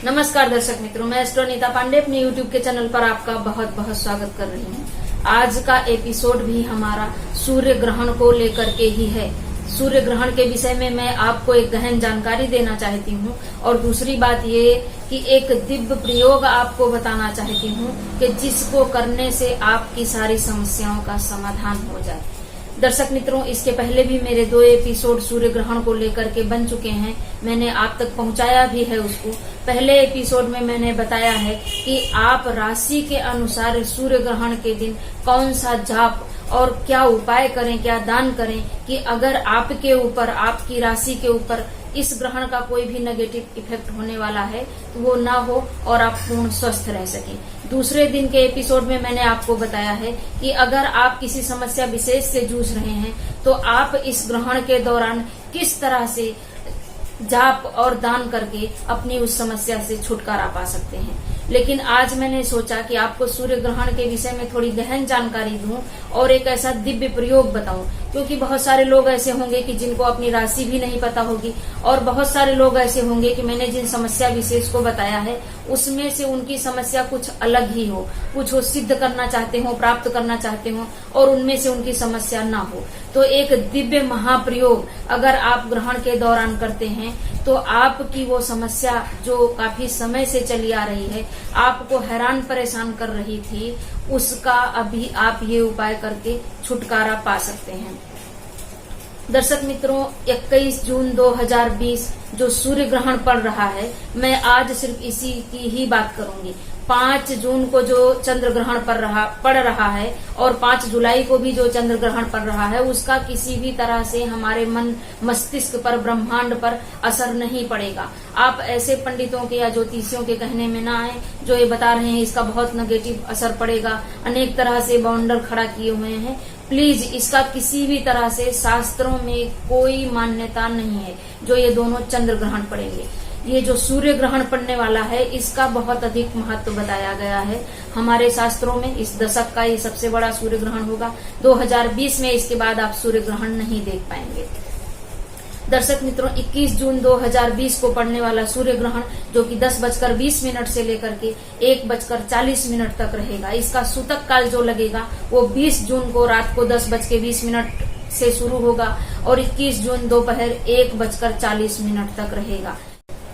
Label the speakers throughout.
Speaker 1: नमस्कार दर्शक मित्रों, मैं एस्ट्रो नीता पांडे अपने यूट्यूब के चैनल पर आपका बहुत बहुत स्वागत कर रही हूँ। आज का एपिसोड भी हमारा सूर्य ग्रहण को लेकर के ही है। सूर्य ग्रहण के विषय में मैं आपको एक गहन जानकारी देना चाहती हूँ और दूसरी बात ये कि एक दिव्य प्रयोग आपको बताना चाहती हूँ कि जिसको करने से आपकी सारी समस्याओं का समाधान हो जाए। दर्शक मित्रों, इसके पहले भी मेरे 2 एपिसोड सूर्य ग्रहण को लेकर के बन चुके हैं। मैंने आप तक पहुंचाया भी है उसको। पहले एपिसोड में मैंने बताया है कि आप राशि के अनुसार सूर्य ग्रहण के दिन कौन सा जाप और क्या उपाय करें, क्या दान करें कि अगर आपके ऊपर, आपकी राशि के ऊपर इस ग्रहण का कोई भी नेगेटिव इफेक्ट होने वाला है तो वो ना हो और आप पूर्ण स्वस्थ रह सकें। दूसरे दिन के एपिसोड में मैंने आपको बताया है कि अगर आप किसी समस्या विशेष से जूझ रहे हैं तो आप इस ग्रहण के दौरान किस तरह से जाप और दान करके अपनी उस समस्या से छुटकारा पा सकते हैं। लेकिन आज मैंने सोचा कि आपको सूर्य ग्रहण के विषय में थोड़ी गहन जानकारी दूं और एक ऐसा दिव्य प्रयोग बताऊं, क्योंकि बहुत सारे लोग ऐसे होंगे कि जिनको अपनी राशि भी नहीं पता होगी और बहुत सारे लोग ऐसे होंगे कि मैंने जिन समस्या विशेष को बताया है उसमें से उनकी समस्या कुछ अलग ही हो, कुछ वो सिद्ध करना चाहते हो, प्राप्त करना चाहते हो और उनमें से उनकी समस्या ना हो। तो एक दिव्य महाप्रयोग अगर आप ग्रहण के दौरान करते हैं तो आपकी वो समस्या जो काफी समय से चली आ रही है, आपको हैरान परेशान कर रही थी, उसका अभी आप ये उपाय करके छुटकारा पा सकते हैं। दर्शक मित्रों, 21 जून 2020 जो सूर्य ग्रहण पड़ रहा है, मैं आज सिर्फ इसी की ही बात करूंगी। 5 जून को जो चंद्र ग्रहण पड़ रहा है और 5 जुलाई को भी जो चंद्र ग्रहण पड़ रहा है, उसका किसी भी तरह से हमारे मन मस्तिष्क पर, ब्रह्मांड पर असर नहीं पड़ेगा। आप ऐसे पंडितों के या ज्योतिषियों के कहने में ना आए जो ये बता रहे हैं इसका बहुत नेगेटिव असर पड़ेगा, अनेक तरह से बाउंडर खड़ा किए हुए हैं। प्लीज, इसका किसी भी तरह से शास्त्रों में कोई मान्यता नहीं है जो ये दोनों चंद्र ग्रहण पड़ेंगे। ये जो सूर्य ग्रहण पड़ने वाला है इसका बहुत अधिक महत्व बताया गया है हमारे शास्त्रों में। इस दशक का ये सबसे बड़ा सूर्य ग्रहण होगा। 2020 में इसके बाद आप सूर्य ग्रहण नहीं देख पाएंगे। दर्शक मित्रों, 21 जून 2020 को पड़ने वाला सूर्य ग्रहण जो कि 10:20 से लेकर के 1:40 तक रहेगा। इसका सूतक काल जो लगेगा वो 20 जून को रात को 10:20 से शुरू होगा और 21 जून दोपहर 1:40 तक रहेगा।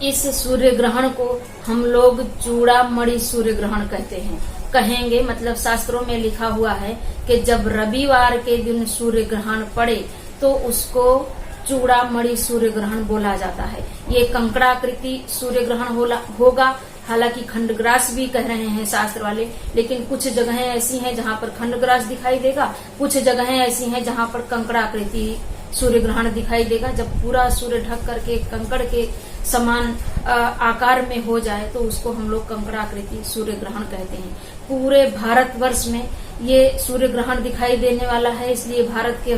Speaker 1: इस सूर्य ग्रहण को हम लोग चूड़ामणि सूर्य ग्रहण कहते हैं। कहेंगे मतलब शास्त्रों में लिखा हुआ है कि जब रविवार के दिन सूर्य ग्रहण पड़े तो उसको चूड़ामणि सूर्य ग्रहण बोला जाता है। ये कंकड़ाकृति सूर्य ग्रहण होगा। हालांकि खंडग्रास भी कह रहे हैं शास्त्र वाले, लेकिन कुछ जगहें ऐसी हैं जहां पर खंडग्रास दिखाई देगा, कुछ जगहें ऐसी हैं जहां पर कंकड़ाकृति सूर्य ग्रहण दिखाई देगा। जब पूरा सूर्य ढक करके कंकड़ के समान आकार में हो जाए तो उसको हम लोग कंकड़ाकृति सूर्य ग्रहण कहते हैं। पूरे भारतवर्ष में ये सूर्य ग्रहण दिखाई देने वाला है, इसलिए भारत के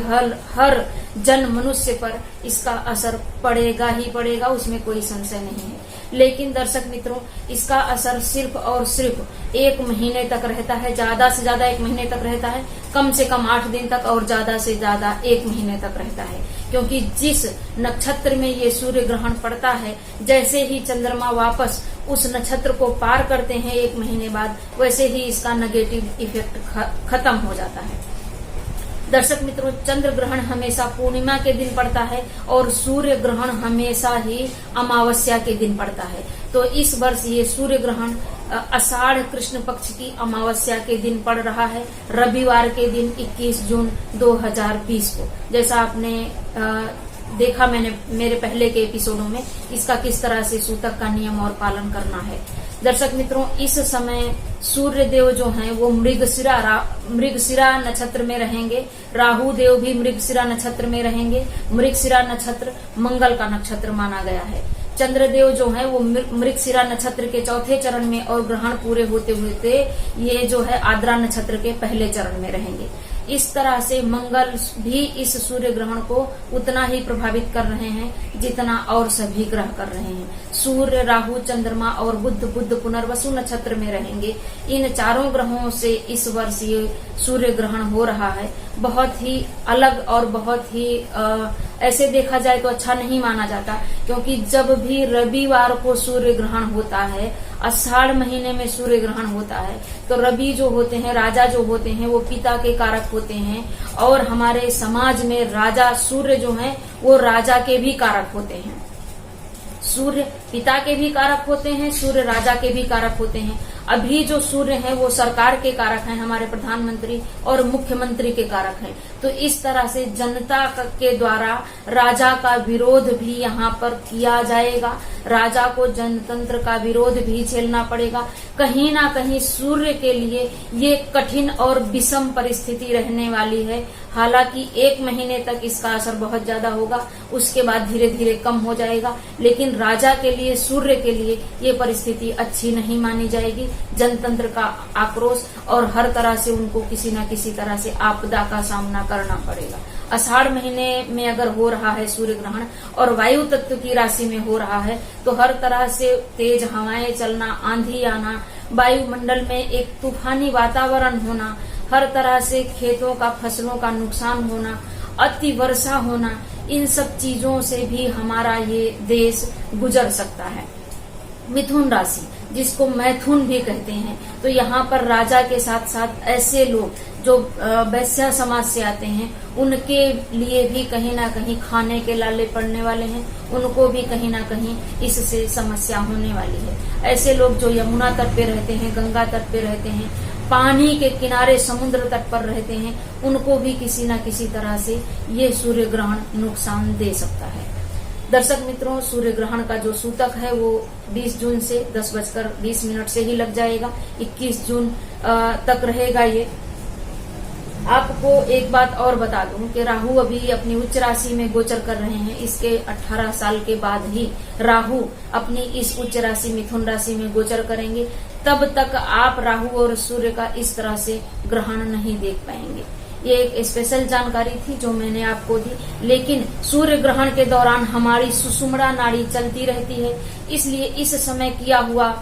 Speaker 1: हर जन मनुष्य पर इसका असर पड़ेगा ही पड़ेगा, उसमें कोई संशय नहीं है। लेकिन दर्शक मित्रों, इसका असर सिर्फ और सिर्फ 1 महीने तक रहता है। ज्यादा से ज्यादा 1 महीने तक रहता है, कम से कम 8 दिन तक और ज्यादा से ज्यादा 1 महीने तक रहता है। क्योंकि जिस नक्षत्र में ये सूर्य ग्रहण पड़ता है, जैसे ही चंद्रमा वापस उस नक्षत्र को पार करते हैं 1 महीने बाद, वैसे ही इसका नेगेटिव इफेक्ट खत्म हो जाता है। दर्शक मित्रों, चंद्र ग्रहण हमेशा पूर्णिमा के दिन पड़ता है और सूर्य ग्रहण हमेशा ही अमावस्या के दिन पड़ता है। तो इस वर्ष ये सूर्य ग्रहण आषाढ़ कृष्ण पक्ष की अमावस्या के दिन पड़ रहा है, रविवार के दिन 21 जून 2020 को। जैसा आपने देखा मैंने मेरे पहले के एपिसोडों में इसका किस तरह से सूतक का नियम और पालन करना है। दर्शक मित्रों, इस समय सूर्य देव जो हैं वो मृगशिरा नक्षत्र में रहेंगे। राहु देव भी मृगशिरा नक्षत्र में रहेंगे। मृगशिरा नक्षत्र मंगल का नक्षत्र माना गया है। चंद्रदेव जो है वो मृगशिरा नक्षत्र के 4थे चरण में और ग्रहण पूरे होते होते ये जो है आद्रा नक्षत्र के पहले चरण में रहेंगे। इस तरह से मंगल भी इस सूर्य ग्रहण को उतना ही प्रभावित कर रहे हैं जितना और सभी ग्रह कर रहे हैं। सूर्य, राहु, चंद्रमा और बुध पुनर्वसु नक्षत्र में रहेंगे। इन चारों ग्रहों से इस वर्ष ये सूर्य ग्रहण हो रहा है। बहुत ही अलग और बहुत ही ऐसे देखा जाए तो अच्छा नहीं माना जाता, क्योंकि जब भी रविवार को सूर्य ग्रहण होता है, आषाढ़ महीने में सूर्य ग्रहण होता है, तो रवि जो होते हैं, राजा जो होते हैं, वो पिता के कारक होते हैं। और हमारे समाज में राजा सूर्य जो है वो राजा के भी कारक होते हैं। सूर्य पिता के भी कारक होते हैं, सूर्य राजा के भी कारक होते हैं। अभी जो सूर्य है वो सरकार के कारक हैं, हमारे प्रधानमंत्री और मुख्यमंत्री के कारक हैं। तो इस तरह से जनता के द्वारा राजा का विरोध भी यहाँ पर किया जाएगा, राजा को जनतंत्र का विरोध भी झेलना पड़ेगा। कहीं ना कहीं सूर्य के लिए ये कठिन और विषम परिस्थिति रहने वाली है। हालांकि 1 महीने तक इसका असर बहुत ज्यादा होगा, उसके बाद धीरे धीरे कम हो जाएगा, लेकिन राजा के लिए, सूर्य के लिए ये परिस्थिति अच्छी नहीं मानी जाएगी। जनतंत्र का आक्रोश और हर तरह से उनको किसी न किसी तरह से आपदा का सामना करना पड़ेगा। आषाढ़ महीने में अगर हो रहा है सूर्य ग्रहण और वायु तत्व की राशि में हो रहा है, तो हर तरह से तेज हवाएं चलना, आंधी आना, वायुमंडल में एक तूफानी वातावरण होना, हर तरह से खेतों का, फसलों का नुकसान होना, अति वर्षा होना, इन सब चीजों से भी हमारा ये देश गुजर सकता है। मिथुन राशि, जिसको मैथुन भी कहते हैं, तो यहाँ पर राजा के साथ साथ ऐसे लोग जो वैश्य समाज से आते हैं, उनके लिए भी कहीं ना कहीं खाने के लाले पड़ने वाले हैं, उनको भी कहीं ना कहीं इससे समस्या होने वाली है। ऐसे लोग जो यमुना तट पे रहते हैं, गंगा तट पे रहते हैं, पानी के किनारे समुद्र तट पर रहते हैं, उनको भी किसी न किसी तरह से ये सूर्य ग्रहण नुकसान दे सकता है। दर्शक मित्रों, सूर्य ग्रहण का जो सूतक है वो 20 जून से 10:20 से ही लग जाएगा, 21 जून तक रहेगा ये। आपको एक बात और बता दूं कि राहु अभी अपनी उच्च राशि में गोचर कर रहे हैं। इसके 18 साल के बाद ही राहु अपनी इस उच्च राशि मिथुन राशि में गोचर करेंगे। तब तक आप राहु और सूर्य का इस तरह से ग्रहण नहीं देख पाएंगे। ये एक स्पेशल जानकारी थी जो मैंने आपको दी, लेकिन सूर्य ग्रहण के दौरान हमारी सुषुम्ना नाड़ी चलती रहती है, इसलिए इस समय किया हुआ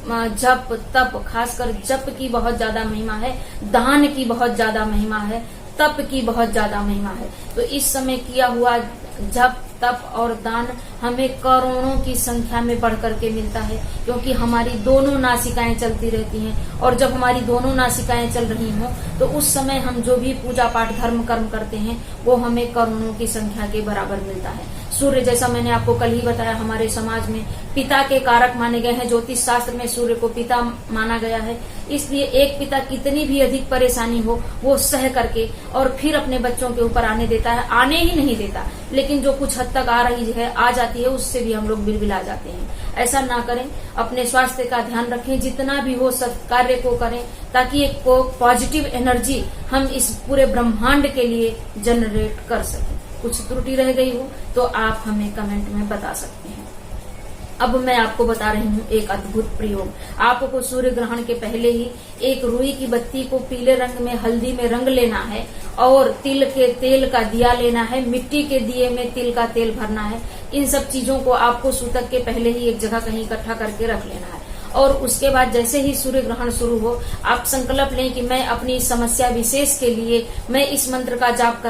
Speaker 1: जप तप, खासकर जप की बहुत ज्यादा महिमा है, दान की बहुत ज्यादा महिमा है, तप की बहुत ज्यादा महिमा है। तो इस समय किया हुआ जप तप और दान हमें करोड़ों की संख्या में बढ़ करके मिलता है, क्योंकि हमारी दोनों नासिकाएं चलती रहती हैं। और जब हमारी दोनों नासिकाएं चल रही हों तो उस समय हम जो भी पूजा पाठ धर्म कर्म करते हैं वो हमें करोड़ों की संख्या के बराबर मिलता है। सूर्य, जैसा मैंने आपको कल ही बताया, हमारे समाज में पिता के कारक माने गए हैं। ज्योतिष शास्त्र में सूर्य को पिता माना गया है, इसलिए एक पिता कितनी भी अधिक परेशानी हो वो सह करके और फिर अपने बच्चों के ऊपर आने देता है, आने ही नहीं देता, लेकिन जो कुछ हद तक आ रही है, आ जाती है, उससे भी हम लोग बिलबिला जाते हैं। ऐसा ना करें, अपने स्वास्थ्य का ध्यान रखें, जितना भी हो सब कार्य को करें, ताकि एक पॉजिटिव एनर्जी हम इस पूरे ब्रह्मांड के लिए जनरेट कर सकें। कुछ त्रुटि रह गई हो तो आप हमें कमेंट में बता सकते हैं। अब मैं आपको बता रही हूँ एक अद्भुत प्रयोग। आपको सूर्य ग्रहण के पहले ही एक रुई की बत्ती को पीले रंग में, हल्दी में रंग लेना है और तिल के तेल का दिया लेना है, मिट्टी के दिए में तिल का तेल भरना है। इन सब चीजों को आपको सूतक के पहले ही एक जगह कहीं इकट्ठा करके रख लेना है। और उसके बाद जैसे ही सूर्य ग्रहण शुरू हो, आप संकल्प लें कि मैं अपनी समस्या विशेष के लिए मैं इस मंत्र का जाप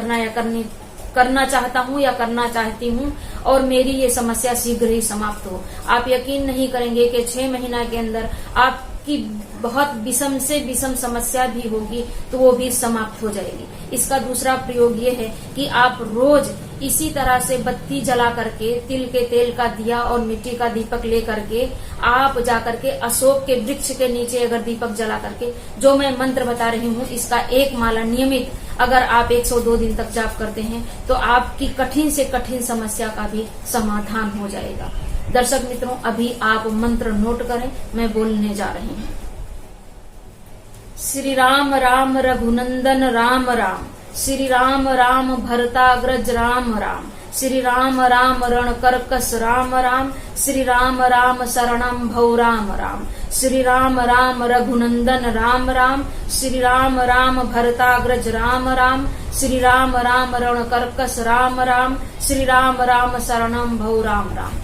Speaker 1: करना चाहता हूँ या करना चाहती हूँ और मेरी ये समस्या शीघ्र ही समाप्त हो। आप यकीन नहीं करेंगे कि 6 महीना के अंदर आपकी बहुत विषम से विषम समस्या भी होगी तो वो भी समाप्त हो जाएगी। इसका दूसरा प्रयोग ये है कि आप रोज इसी तरह से बत्ती जला करके, तिल के तेल का दिया और मिट्टी का दीपक ले करके आप जाकर के अशोक के वृक्ष के नीचे अगर दीपक जला करके जो मैं मंत्र बता रही हूँ इसका एक माला नियमित अगर आप 102 दिन तक जाप करते हैं तो आपकी कठिन से कठिन समस्या का भी समाधान हो जाएगा। दर्शक मित्रों, अभी आप मंत्र नोट करें, मैं बोलने जा रही हूँ। श्री राम राम रघुनंदन राम राम, श्री राम राम भरताग्रज राम राम, श्री राम राम रणकर्कश राम राम, श्री राम राम शरणं भौ राम राम, श्री राम राम रघुनंदन राम राम, श्री राम राम भरताग्रज राम राम, श्री राम राम रणकर्कश राम राम, श्री राम राम शरणं भौ राम राम।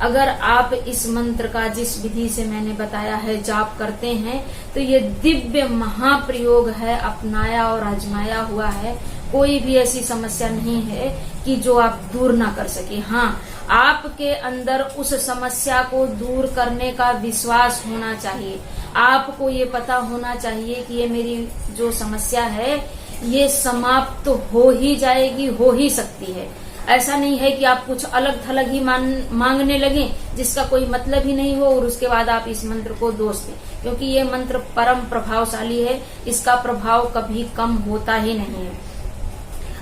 Speaker 1: अगर आप इस मंत्र का जिस विधि से मैंने बताया है जाप करते हैं तो ये दिव्य महाप्रयोग है, अपनाया और आजमाया हुआ है। कोई भी ऐसी समस्या नहीं है कि जो आप दूर ना कर सके। हाँ, आपके अंदर उस समस्या को दूर करने का विश्वास होना चाहिए। आपको ये पता होना चाहिए कि ये मेरी जो समस्या है ये समाप्त तो हो ही जाएगी, हो ही सकती है। ऐसा नहीं है कि आप कुछ अलग थलग ही मांगने लगे जिसका कोई मतलब ही नहीं हो और उसके बाद आप इस मंत्र को दोष दें, क्योंकि ये मंत्र परम प्रभावशाली है, इसका प्रभाव कभी कम होता ही नहीं है।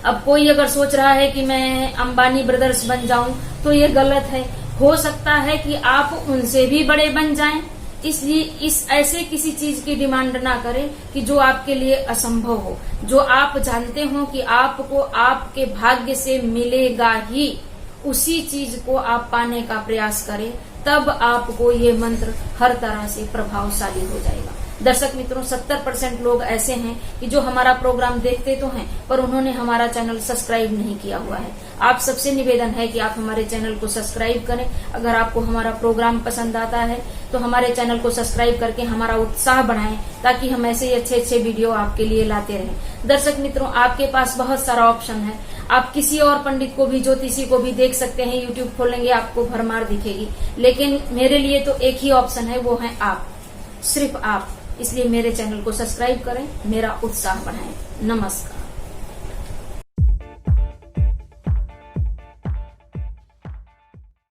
Speaker 1: अब कोई अगर सोच रहा है कि मैं अंबानी ब्रदर्स बन जाऊं तो ये गलत है। हो सकता है कि आप उनसे भी बड़े बन जाएं, इसलिए इस ऐसे किसी चीज की डिमांड ना करें कि जो आपके लिए असंभव हो। जो आप जानते हो कि आपको आपके भाग्य से मिलेगा ही, उसी चीज को आप पाने का प्रयास करें, तब आपको ये मंत्र हर तरह से प्रभावशाली हो जाएगा। दर्शक मित्रों, 70% लोग ऐसे हैं कि जो हमारा प्रोग्राम देखते तो हैं पर उन्होंने हमारा चैनल सब्सक्राइब नहीं किया हुआ है। आप सबसे निवेदन है कि आप हमारे चैनल को सब्सक्राइब करें। अगर आपको हमारा प्रोग्राम पसंद आता है तो हमारे चैनल को सब्सक्राइब करके हमारा उत्साह बढ़ाएं, ताकि हम ऐसे ही अच्छे अच्छे वीडियो आपके लिए लाते रहें। दर्शक मित्रों, आपके पास बहुत सारा ऑप्शन है। आप किसी और पंडित को भी, ज्योतिषी को भी देख सकते हैं। यूट्यूब खोलेंगे आपको भरमार दिखेगी, लेकिन मेरे लिए तो एक ही ऑप्शन है, वो है आप, सिर्फ आप। इसलिए मेरे चैनल को सब्सक्राइब करें, मेरा उत्साह बढ़ाएं। नमस्कार।